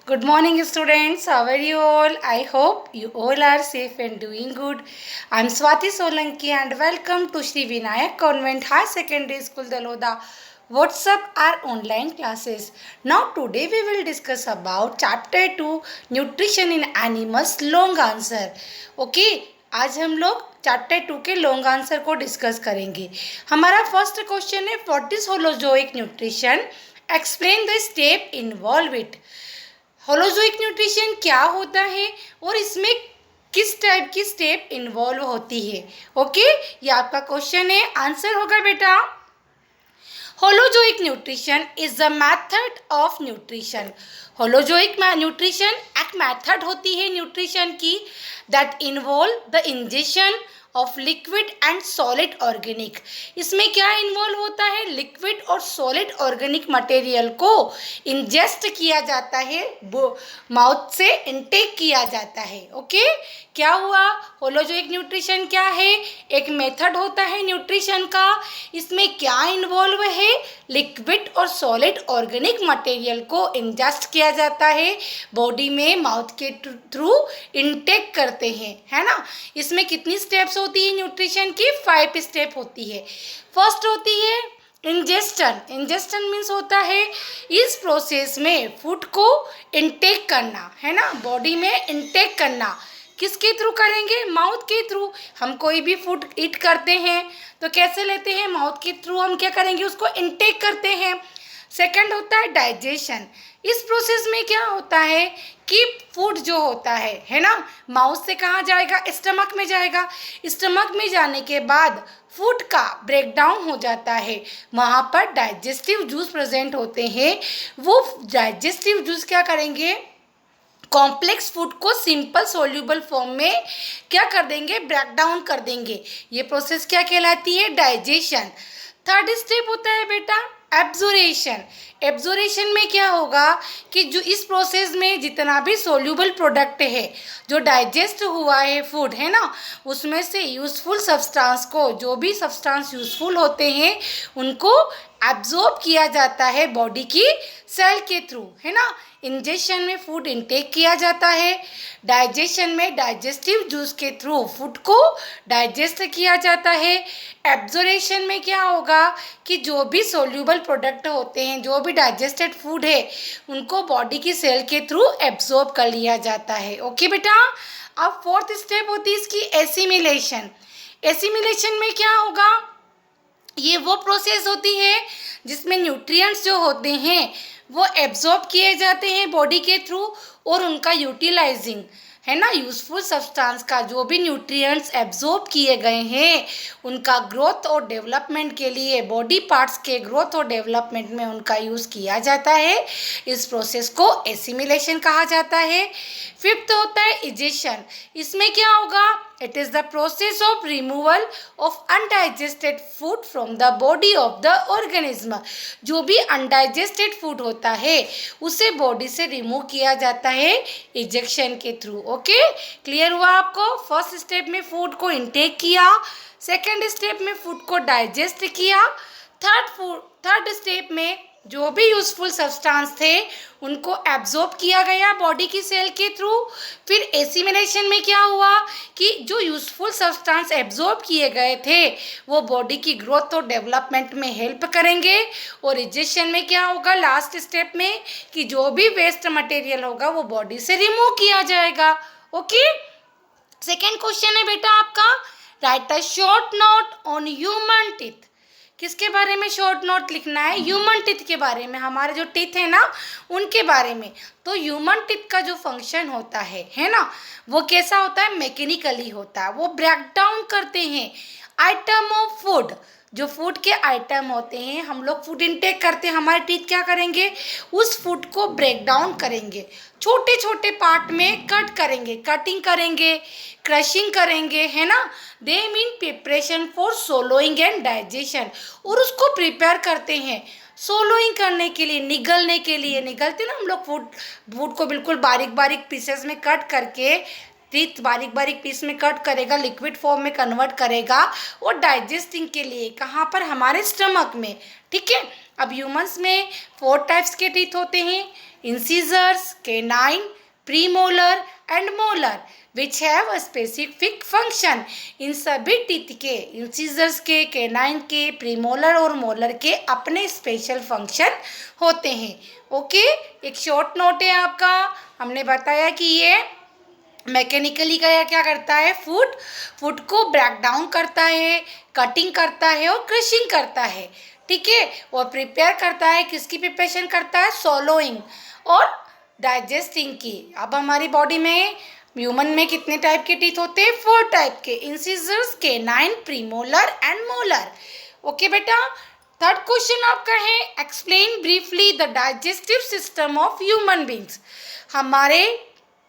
Good morning, students. How are you all? I hope you all are safe and doing good. I'm Swati Solanki and welcome to Shri Vinayak Convent High Secondary School, Daloda. What's up our online classes? Now today we will discuss about Chapter 2 Nutrition in Animals Long Answer. Okay, आज हम लोग chapter 2 के long answer को discuss करेंगे। हमारा first question है what is holozoic nutrition, explain the step involve it. Holozoic nutrition क्या होता है और इसमें किस टाइप की स्टेप इन्वॉल्व होती है। ओके, ये आपका क्वेश्चन है, आंसर होगा बेटा holozoic nutrition is the method of nutrition. Holozoic nutrition एक मेथड होती है न्यूट्रिशन की that involve the injection of liquid and solid organic. इसमें क्या इन्वॉल्व होता है, लिक्विड और सॉलिड ऑर्गेनिक मटेरियल को इंजेस्ट किया जाता है, माउथ से इनटेक किया जाता है। ओके, क्या हुआ, होलोजोइक न्यूट्रिशन क्या है, एक मेथड होता है न्यूट्रिशन का। इसमें क्या इन्वॉल्व है, लिक्विड और सॉलिड ऑर्गेनिक मटेरियल को इंजेस्ट किया जाता है, बॉडी में माउथ के थ्रू इनटेक करते हैं, है ना। इसमें कितनी स्टेप्स होती है न्यूट्रिशन की, 5 स्टेप होती है। फर्स्ट होती है इंजेस्टन। इंजेस्टन मीन्स होता है इस प्रोसेस में फूड को इनटेक करना, है ना, बॉडी में इनटेक करना। किसके थ्रू करेंगे, माउथ के थ्रू। हम कोई भी फूड ईट करते हैं तो कैसे लेते हैं, माउथ के थ्रू हम क्या करेंगे, उसको इनटेक करते हैं। सेकंड होता है डाइजेशन। इस प्रोसेस में क्या होता है कि फूड जो होता है ना, माउथ से कहाँ जाएगा, स्टमक में जाएगा। स्टमक में जाने के बाद फूड का ब्रेक डाउन हो जाता है, वहाँ पर डाइजेस्टिव जूस प्रेजेंट होते हैं। वो डाइजेस्टिव जूस क्या करेंगे, कॉम्प्लेक्स फूड को सिंपल सोल्यूबल फॉर्म में क्या कर देंगे, ब्रेक डाउन कर देंगे। ये प्रोसेस क्या कहलाती है, डाइजेशन। थर्ड स्टेप होता है बेटा एब्जोरेशन। एब्जोरेशन में क्या होगा कि जो इस प्रोसेस में जितना भी सोल्यूबल प्रोडक्ट है, जो डाइजेस्ट हुआ है फूड, है ना, उसमें से यूजफुल सब्सटेंस को, जो भी सब्सटेंस यूजफुल होते हैं उनको एब्जॉर्ब किया जाता है बॉडी की सेल के थ्रू, है ना। इंजेक्शन में फूड इनटेक किया जाता है, डाइजेशन में डाइजेस्टिव जूस के थ्रू फूड को डाइजेस्ट किया जाता है। एब्जोरेशन में क्या होगा कि जो भी सोल्यूबल प्रोडक्ट होते हैं, जो भी डाइजेस्टेड फूड है, उनको बॉडी की सेल के थ्रू एब्जॉर्ब कर लिया जाता है। ओके बेटा, अब फोर्थ स्टेप होती है इसकी एसिमिलेशन। एसिमिलेशन में क्या होगा, ये वो प्रोसेस होती है जिसमें न्यूट्रिएंट्स जो होते हैं वो एब्जॉर्ब किए जाते हैं बॉडी के थ्रू और उनका यूटिलाइजिंग, है ना, यूजफुल सब्सटेंस का जो भी न्यूट्रिएंट्स एब्जॉर्ब किए गए हैं उनका ग्रोथ और डेवलपमेंट के लिए, बॉडी पार्ट्स के ग्रोथ और डेवलपमेंट में उनका यूज़ किया जाता है। इस प्रोसेस को एसिमिलेशन कहा जाता है। फिफ्थ होता है इजेशन। इसमें क्या होगा, it is the process of removal of undigested food from the body of the organism. जो भी अनडाइजेस्टेड फूड होता है उसे बॉडी से रिमूव किया जाता है इजेक्शन के थ्रू। ओके, क्लियर हुआ आपको। फर्स्ट स्टेप में फूड को इनटेक किया, सेकेंड स्टेप में फूड को डाइजेस्ट किया, थर्ड स्टेप में जो भी यूजफुल सब्सटेंस थे उनको एब्जॉर्ब किया गया बॉडी की सेल के थ्रू। फिर एसिमिलेशन में क्या हुआ कि जो यूजफुल सब्सटेंस एब्जॉर्ब किए गए थे वो बॉडी की ग्रोथ और डेवलपमेंट में हेल्प करेंगे। और इजेक्शन में क्या होगा, लास्ट स्टेप में, कि जो भी वेस्ट मटेरियल होगा वो बॉडी से रिमूव किया जाएगा। ओके, सेकेंड क्वेश्चन है बेटा आपका, right a short note on human teeth. किसके बारे में शॉर्ट नोट लिखना है, ह्यूमन टीथ के बारे में, हमारे जो टीथ है ना उनके बारे में। तो ह्यूमन टीथ का जो फंक्शन होता है ना, वो कैसा होता है, मैकेनिकली होता है। वो ब्रेक डाउन करते हैं आइटम ऑफ फूड, जो फूड के आइटम होते हैं, हम लोग फूड इनटेक करते हैं, हमारे टीथ क्या करेंगे, उस फूड को ब्रेक डाउन करेंगे, छोटे छोटे पार्ट में कट करेंगे, कटिंग करेंगे, क्रशिंग करेंगे, है ना। They mean preparation for swallowing and digestion. और उसको प्रिपेयर करते हैं सोलोइंग करने के लिए, निगलने के लिए। निगलते ना हम लोग फूड को बिल्कुल बारीक बारीक पीसेस में कट करके, टीथ बारीक बारीक पीस में कट करेगा, लिक्विड फॉर्म में कन्वर्ट करेगा और डाइजेस्टिंग के लिए कहाँ पर, हमारे स्टमक में। ठीक है, अब ह्यूमंस में 4 टाइप्स के टीथ होते हैं, incisors, canine, premolar and molar which have a specific function. इन सभी टीथ के, इंसीजर्स के, कैनाइन के, प्रीमोलर और मोलर के अपने स्पेशल फंक्शन होते हैं. ओके, एक शॉर्ट नोट है आपका. हमने बताया कि ये मैकेनिकली क्या करता है, फूड को ब्रेक डाउन करता है, कटिंग करता है और क्रशिंग करता है. ठीक है, और प्रिपेयर करता है. किसकी प्रिपरेशन करता है, सोलोइंग और डाइजेस्टिंग की. अब हमारी बॉडी में, ह्यूमन में कितने टाइप के टीथ होते हैं, 4 टाइप के, incisors, canine, premolar and molar. Okay बेटा, थर्ड क्वेश्चन आपका है, explain briefly the digestive system of human beings. हमारे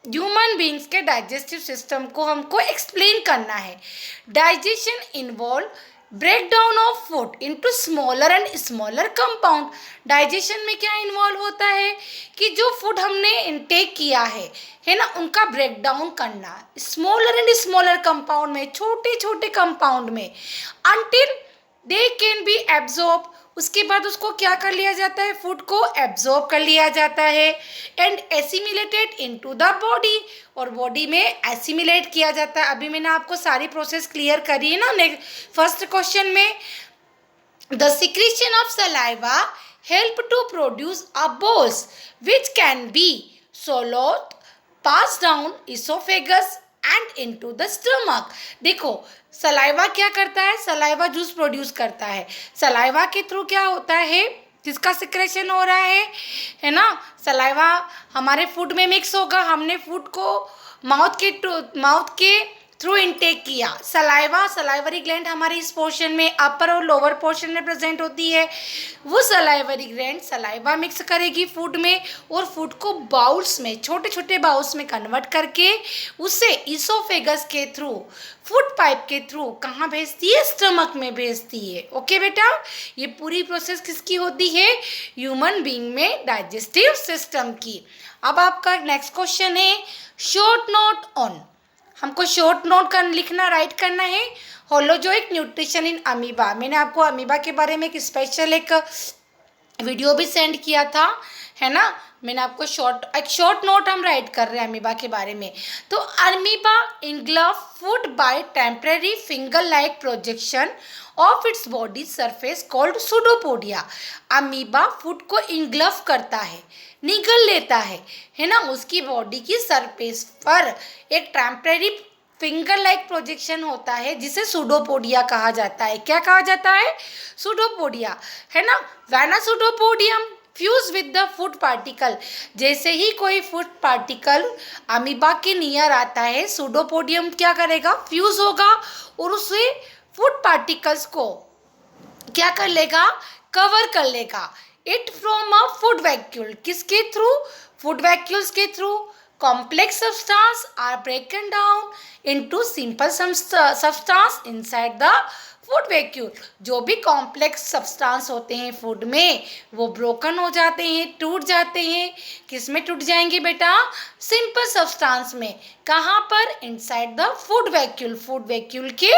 ह्यूमन बींग्स के डाइजेस्टिव सिस्टम को हमको एक्सप्लेन करना है. Digestion involve break down of food into smaller and smaller compound. Digestion में क्या इन्वॉल्व होता है कि जो फूड हमने इनटेक किया है ना, उनका ब्रेक डाउन करना स्मॉलर एंड स्मॉलर कंपाउंड में, छोटे छोटे कंपाउंड में, until they can be absorb. उसके बाद उसको क्या कर लिया जाता है, फूड को एब्जॉर्ब कर लिया जाता है and assimilated into the body, और बॉडी में एसिमिलेट किया जाता है. अभी मैंने आपको सारी प्रोसेस क्लियर करी है ना. फर्स्ट क्वेश्चन में the secretion of saliva help to produce a bolus which can be swallowed, pass down oesophagus and into the stomach. देखो सलाइवा क्या करता है, सलाइवा जूस प्रोड्यूस करता है. सलाइवा के थ्रू क्या होता है, किसका सिक्रेशन हो रहा है ना, सलाइवा हमारे फूड में मिक्स होगा. हमने फूड को माउथ के थ्रू इनटेक किया. सलाइवरी ग्लैंड हमारे इस पोर्शन में, अपर और लोअर पोर्शन में प्रेजेंट होती है. वो सलाइवरी ग्लैंड सलाइवा मिक्स करेगी फूड में और फूड को बाउल्स में, छोटे छोटे बाउल्स में कन्वर्ट करके उसे इसोफेगस के थ्रू, फूड पाइप के थ्रू कहाँ भेजती है, स्टमक में भेजती है. ओके बेटा, ये पूरी प्रोसेस किसकी होती है, ह्यूमन बीइंग में डाइजेस्टिव सिस्टम की. अब आपका नेक्स्ट क्वेश्चन है, शॉर्ट नोट ऑन. हमको शॉर्ट नोट लिखना, राइट करना है. Holozoic nutrition in amoeba. मैंने आपको अमीबा के बारे में एक स्पेशल एक वीडियो भी सेंड किया था, है ना. मैंने आपको एक शॉर्ट नोट हम राइट कर रहे हैं अमीबा के बारे में. तो amoeba engulf food by temporary finger like projection of its body surface called pseudopodia. Amoeba food को इंग्लव करता है, निगल लेता है ना, उसकी बॉडी की सरफेस पर एक टेम्पररी फिंगर लाइक प्रोजेक्शन होता है जिसे सुडोपोडिया कहा जाता है. क्या कहा जाता है, सुडोपोडिया, है ना. When a pseudopodium fuse with the food particle. जैसे ही कोई फूड पार्टिकल अमीबा के नियर आता है, सुडोपोडियम क्या करेगा, फ्यूज होगा और उसे फूड पार्टिकल्स को क्या कर लेगा, कवर कर लेगा. It from a food vacuole. किसके थ्रू, फूड वैक्यूल्स के थ्रू. Complex substance are broken down into simple substance inside the food vacuole. जो भी कॉम्प्लेक्स सब्सटेंस होते हैं फूड में, वो ब्रोकन हो जाते हैं, टूट जाते हैं. किस में टूट जाएंगे बेटा, सिंपल सब्सटेंस में. कहाँ पर, inside the food vacuole, food vacuole के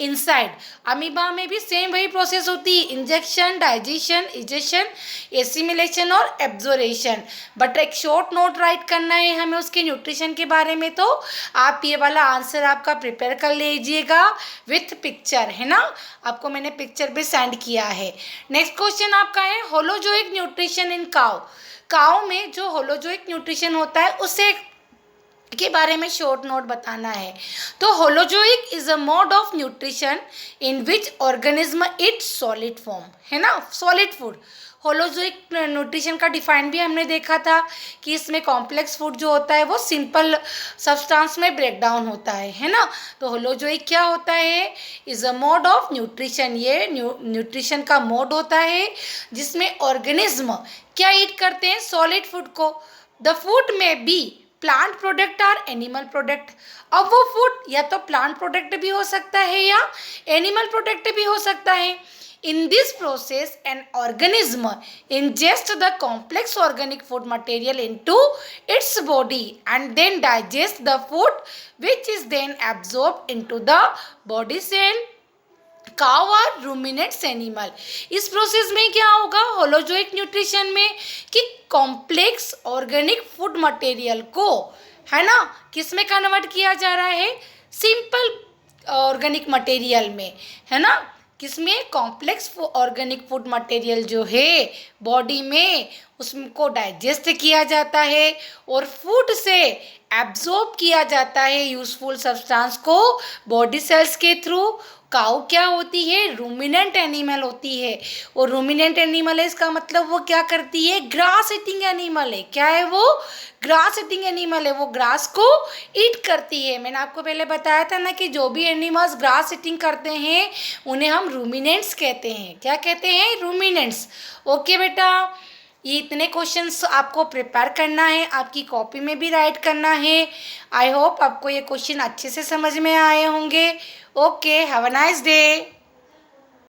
इनसाइड. अमीबा में भी सेम वही प्रोसेस होती है, इंजेक्शन, डाइजेशन, इजेशन, एसिमिलेशन और एब्जॉर्प्शन. बट एक शॉर्ट नोट राइट करना है हमें उसके न्यूट्रिशन के बारे में. तो आप ये वाला आंसर आपका प्रिपेयर कर लीजिएगा विथ पिक्चर, है ना. आपको मैंने पिक्चर भी सेंड किया है. नेक्स्ट क्वेश्चन आपका है, holozoic nutrition in cow. Cow में जो होलोजोइक न्यूट्रिशन होता है उसे के बारे में शॉर्ट नोट बताना है. तो holozoic is a mode of nutrition in which organism it solid form, है ना, सॉलिड फूड. होलोजोइक न्यूट्रिशन का डिफाइन भी हमने देखा था कि इसमें कॉम्प्लेक्स फूड जो होता है वो सिंपल सब्सटेंस में ब्रेक डाउन होता है ना. तो होलोजोइक क्या होता है, is a mode of nutrition. ये न्यूट्रिशन का मोड होता है जिसमें ऑर्गेनिज्म क्या ईट करते हैं, सॉलिड फूड को. द फूड में बी प्लांट प्रोडक्ट और एनिमल प्रोडक्ट. अब वो फूड या तो प्लांट प्रोडक्ट भी हो सकता है या एनिमल प्रोडक्ट भी हो सकता है. In this process, an organism ingests the complex organic food material into its body and then digests the food which is then absorbed into the body cell cow are ruminants animal. इस process में क्या होगा holozoic nutrition में कि complex organic food material को, है ना, किस में कन्वर्ट किया जा रहा है, सिंपल ऑर्गेनिक मटेरियल में, है ना, किसमें कॉम्प्लेक्स ऑर्गेनिक फूड मटेरियल जो है बॉडी में उसको डाइजेस्ट किया जाता है और फूड से एब्जॉर्ब किया जाता है यूजफुल सब्सटेंस को बॉडी सेल्स के थ्रू। काऊ क्या होती है, रूमिनेंट एनिमल होती है, और रूमिनेंट एनिमल है इसका मतलब वो क्या करती है, ग्रास ईटिंग एनिमल है। क्या है वो, ग्रास ईटिंग एनिमल है, वो ग्रास को ईट करती है। मैंने आपको पहले बताया था ना कि जो भी एनिमल्स ग्रास ईटिंग करते हैं उन्हें हम रूमिनेंट्स कहते हैं। क्या कहते हैं, रूमिनेंट्स। ओके बेटा, ये इतने क्वेश्चंस आपको प्रिपेयर करना है, आपकी कॉपी में भी राइट करना है। आई होप आपको ये क्वेश्चन अच्छे से समझ में आए होंगे। Okay, have a nice day.